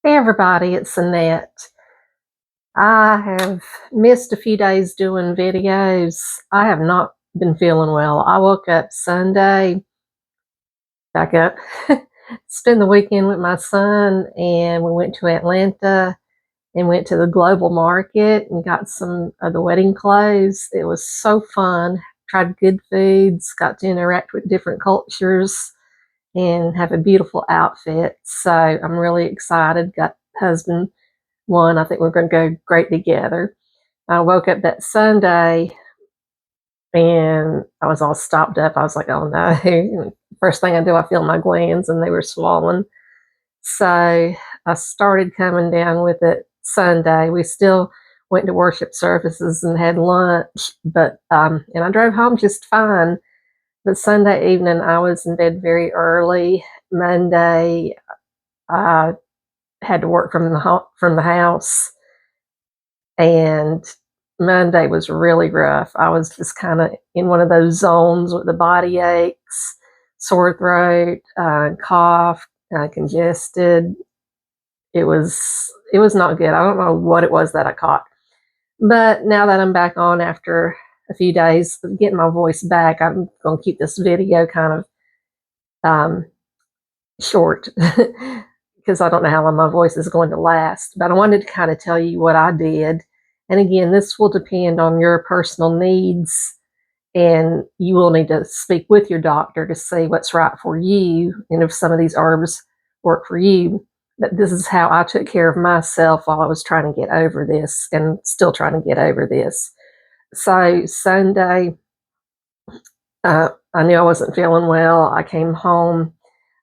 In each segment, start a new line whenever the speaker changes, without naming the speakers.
Hey everybody, it's Annette. I have missed a few days doing videos. I have not been feeling well. I woke up Sunday, back up, spent the weekend with my son, and we went to Atlanta and went to the global market and got some of the wedding clothes. It was so fun. Tried good foods, got to interact with different cultures, and have a beautiful outfit. So I'm really excited. Got husband one. I think we're going to go great together. I woke up that Sunday and I was all stopped up. I was like, oh no. First thing I do, I feel my glands and they were swollen. So I started coming down with it Sunday. We still went to worship services and had lunch, but and I drove home just fine. But Sunday evening, I was in bed very early. Monday, I had to work from the house, and Monday was really rough. I was just kind of in one of those zones with the body aches, sore throat, cough, congested. It was not good. I don't know what it was that I caught. But now that I'm back on after a few days of getting my voice back, I'm going to keep this video kind of short because I don't know how long my voice is going to last. But I wanted to kind of tell you what I did. And again, this will depend on your personal needs, and you will need to speak with your doctor to see what's right for you and if some of these herbs work for you. But this is how I took care of myself while I was trying to get over this and still trying to get over this. So Sunday, I knew I wasn't feeling well. I came home.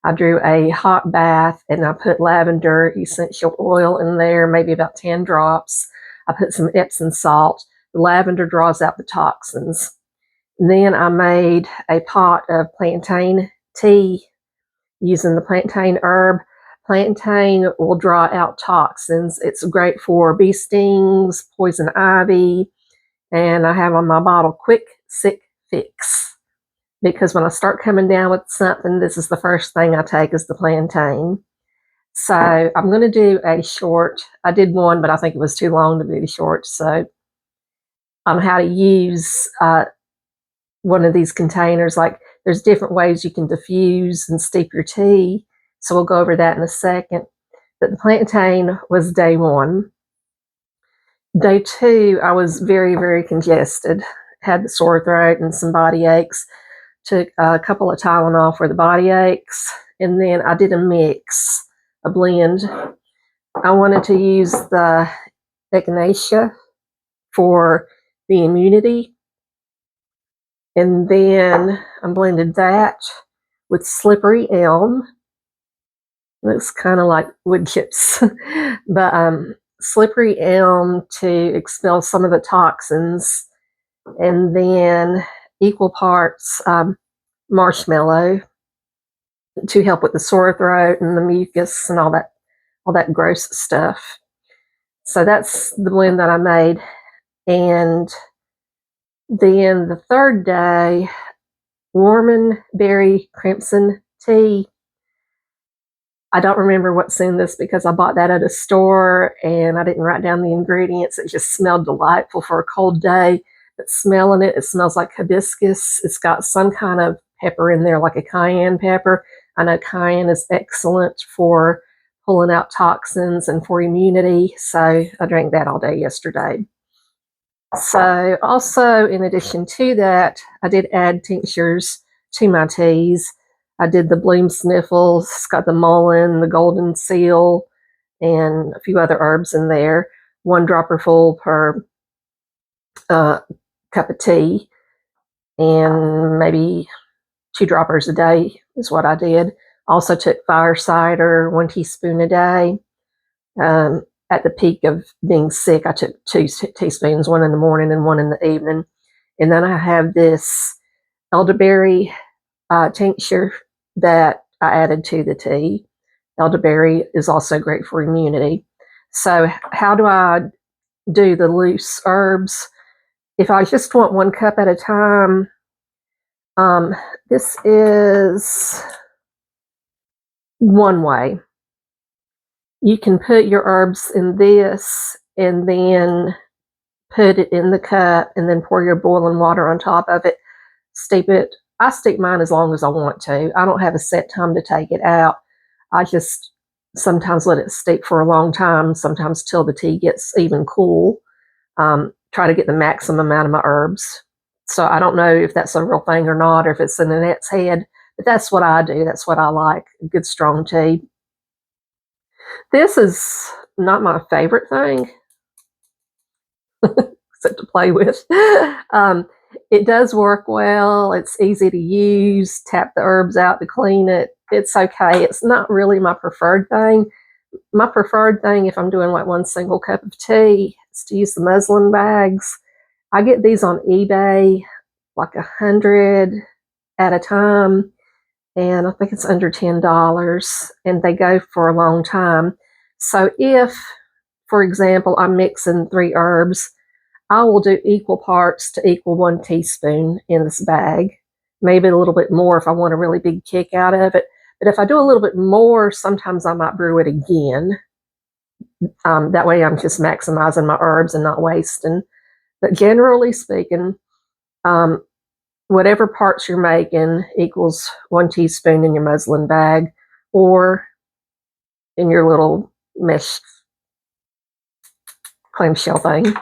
I drew a hot bath and I put lavender essential oil in there, maybe about 10 drops. I put some Epsom salt. The lavender draws out the toxins. And then I made a pot of plantain tea using the plantain herb. Plantain will draw out toxins. It's great for bee stings, poison ivy, and I have on my bottle quick sick fix, because when I start coming down with something, this is the first thing I take is the plantain. So I'm going to do a short. I did one, but I think it was too long to do the short. So on how to use one of these containers. Like, there's different ways you can diffuse and steep your tea. So we'll go over that in a second. But the plantain was day one. Day two, I was very, very congested. Had the sore throat and some body aches. Took a couple of Tylenol for the body aches. And then I did a mix, a blend. I wanted to use the Echinacea for the immunity. And then I blended that with slippery elm. Looks kind of like wood chips. But slippery elm to expel some of the toxins. And then equal parts marshmallow to help with the sore throat and the mucus and all that gross stuff. So that's the blend that I made. And then the third day, Warmanberry crimson tea. I don't remember what's in this because I bought that at a store and I didn't write down the ingredients. It just smelled delightful for a cold day. But smelling it, it smells like hibiscus. It's got some kind of pepper in there, like a cayenne pepper. I know cayenne is excellent for pulling out toxins and for immunity. So I drank that all day yesterday. So also, in addition to that, I did add tinctures to my teas. I did the bloom sniffles. It's got the mullein, the Goldenseal, and a few other herbs in there. 1 dropper full per cup of tea, and maybe 2 droppers a day is what I did. Also took fire cider, 1 teaspoon a day. At the peak of being sick, I took 2 teaspoons, 1 in the morning and 1 in the evening. And then I have this elderberry tincture that I added to the tea. Elderberry is also great for immunity. So how do I do the loose herbs? If I just want 1 cup at a time, this is one way. You can put your herbs in this and then put it in the cup and then pour your boiling water on top of it. Steep it. I steep mine as long as I want to. I don't have a set time to take it out. I just sometimes let it steep for a long time, sometimes till the tea gets even cool. Try to get the maximum amount of my herbs. So I don't know if that's a real thing or not, or if it's in Annette's head, but that's what I do. That's what I like, good strong tea. This is not my favorite thing, except to play with. It does work well. It's easy to use. Tap the herbs out to clean it. It's okay. It's not really my preferred thing. My preferred thing, if I'm doing like one single cup of tea, is to use the muslin bags. I get these on eBay, like 100 at a time, and I think it's under $10, and they go for a long time. So if, for example, I'm mixing 3 herbs, I will do equal parts to equal 1 teaspoon in this bag, maybe a little bit more if I want a really big kick out of it. But if I do a little bit more, sometimes I might brew it again. That way I'm just maximizing my herbs and not wasting. But generally speaking, whatever parts you're making equals 1 teaspoon in your muslin bag or in your little mesh clamshell thing.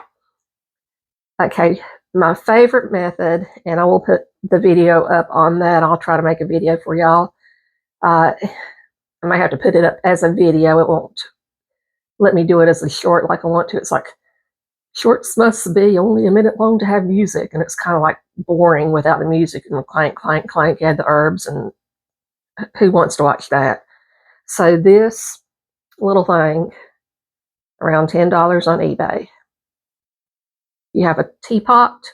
Okay, my favorite method, and I will put the video up on that. I'll try to make a video for y'all. I might have to put it up as a video. It won't let me do it as a short like I want to. It's like, shorts must be only a minute long to have music, and it's kind of like boring without the music and clank, clank, clank, add the herbs, and who wants to watch that? So this little thing, around $10 on eBay. You have a teapot,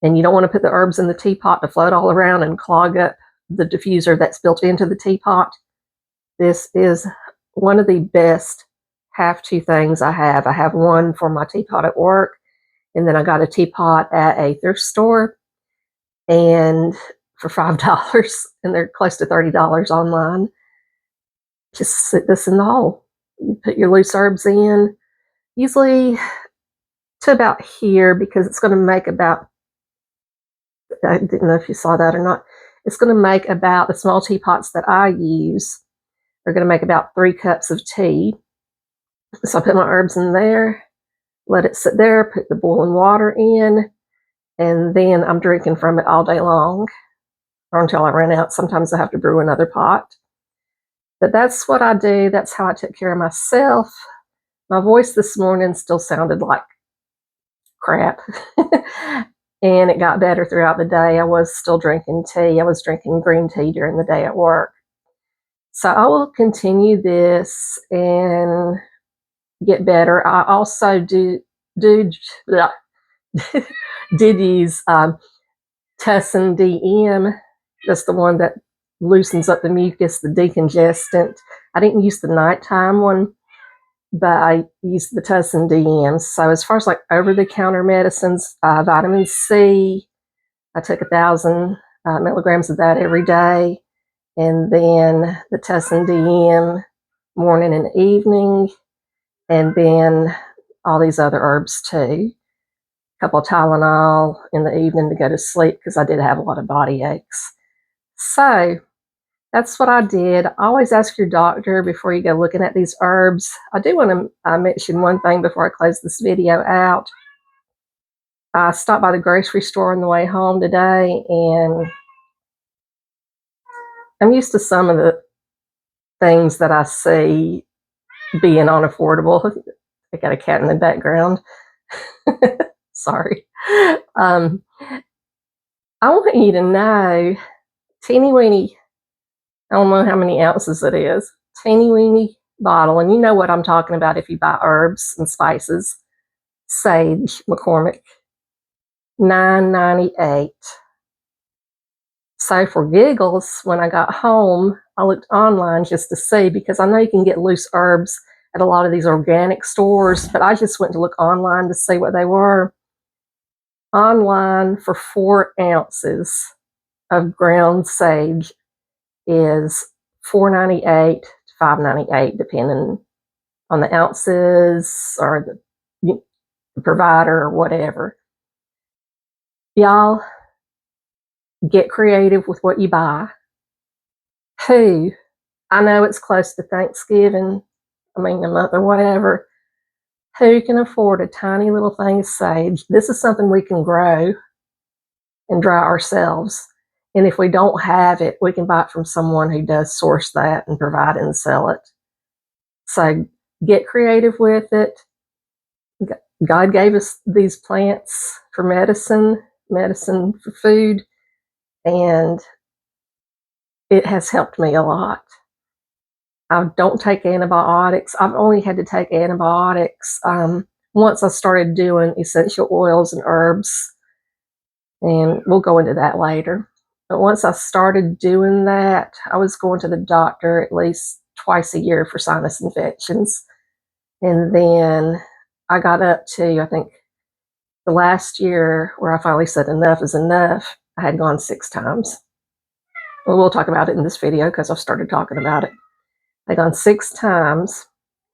and you don't want to put the herbs in the teapot to float all around and clog up the diffuser that's built into the teapot. This is one of the best have-to things I have. I have one for my teapot at work, and then I got a teapot at a thrift store, and for $5, and they're close to $30 online. Just sit this in the hole. You put your loose herbs in, usually to about here, because it's going to make about, I didn't know if you saw that or not, it's going to make about, the small teapots that I use are going to make about 3 cups of tea. So I put my herbs in there, let it sit there, put the boiling water in, and then I'm drinking from it all day long, or until I run out. Sometimes I have to brew another pot. But that's what I do. That's how I took care of myself. My voice this morning still sounded like crap. And it got better throughout the day. I was still drinking tea. I was drinking green tea during the day at work. So I will continue this and get better. I also did use Tussin DM. That's the one that loosens up the mucus, the decongestant. I didn't use the nighttime one, but I used the Tussin DM. So as far as like over-the-counter medicines, vitamin C, I took 1,000 milligrams of that every day. And then the Tussin DM morning and evening. And then all these other herbs too. A couple of Tylenol in the evening to go to sleep because I did have a lot of body aches. So that's what I did. Always ask your doctor before you go looking at these herbs. I do want to mention one thing before I close this video out. I stopped by the grocery store on the way home today, and I'm used to some of the things that I see being unaffordable. I got a cat in the background. Sorry. I want you to know, teeny weeny, I don't know how many ounces it is, teeny weeny bottle, and you know what I'm talking about if you buy herbs and spices. Sage, McCormick, $9.98. So for giggles, when I got home, I looked online just to see, because I know you can get loose herbs at a lot of these organic stores, but I just went to look online to see what they were. Online, for 4 ounces of ground sage is $4.98 to $5.98, depending on the ounces or the provider or whatever. Y'all, get creative with what you buy. Who, I know it's close to Thanksgiving, a month or whatever, who can afford a tiny little thing of sage? This is something we can grow and dry ourselves. And if we don't have it, we can buy it from someone who does source that and provide it and sell it. So get creative with it. God gave us these plants for medicine for food, and it has helped me a lot. I don't take antibiotics. I've only had to take antibiotics once I started doing essential oils and herbs, and we'll go into that later. But once I started doing that, I was going to the doctor at least twice a year for sinus infections. And then I got up to, I think, the last year where I finally said enough is enough. I had gone 6 times. Well, we'll talk about it in this video because I've started talking about it. I'd gone 6 times,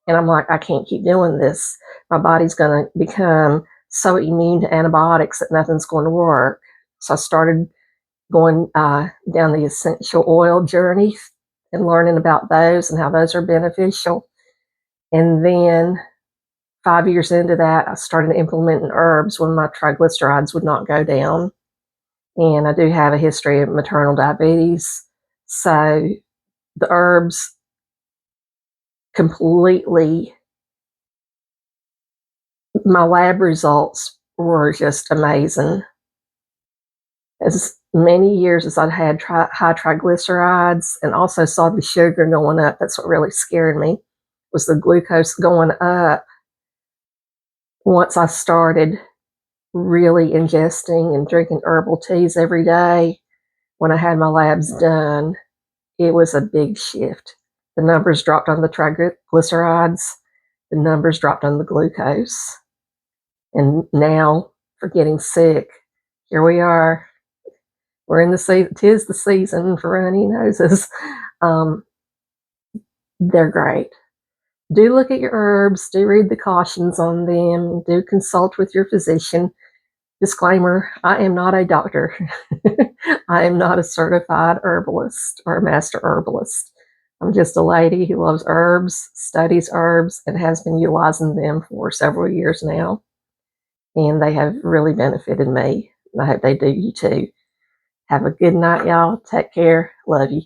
and I'm like, I can't keep doing this. My body's going to become so immune to antibiotics that nothing's going to work. So I started going down the essential oil journey and learning about those and how those are beneficial. And then 5 years into that, I started implementing herbs when my triglycerides would not go down. And I do have a history of maternal diabetes. So the herbs completely, my lab results were just amazing. As many years as I'd had high triglycerides and also saw the sugar going up, that's what really scared me, was the glucose going up. Once I started really ingesting and drinking herbal teas every day, when I had my labs done, it was a big shift. The numbers dropped on the triglycerides, the numbers dropped on the glucose. And now, for getting sick, here we are. We're in the season, 'tis the season for runny noses. They're great. Do look at your herbs, do read the cautions on them, do consult with your physician. Disclaimer, I am not a doctor. I am not a certified herbalist or a master herbalist. I'm just a lady who loves herbs, studies herbs, and has been utilizing them for several years now. And they have really benefited me. And I hope they do you too. Have a good night, y'all. Take care. Love you.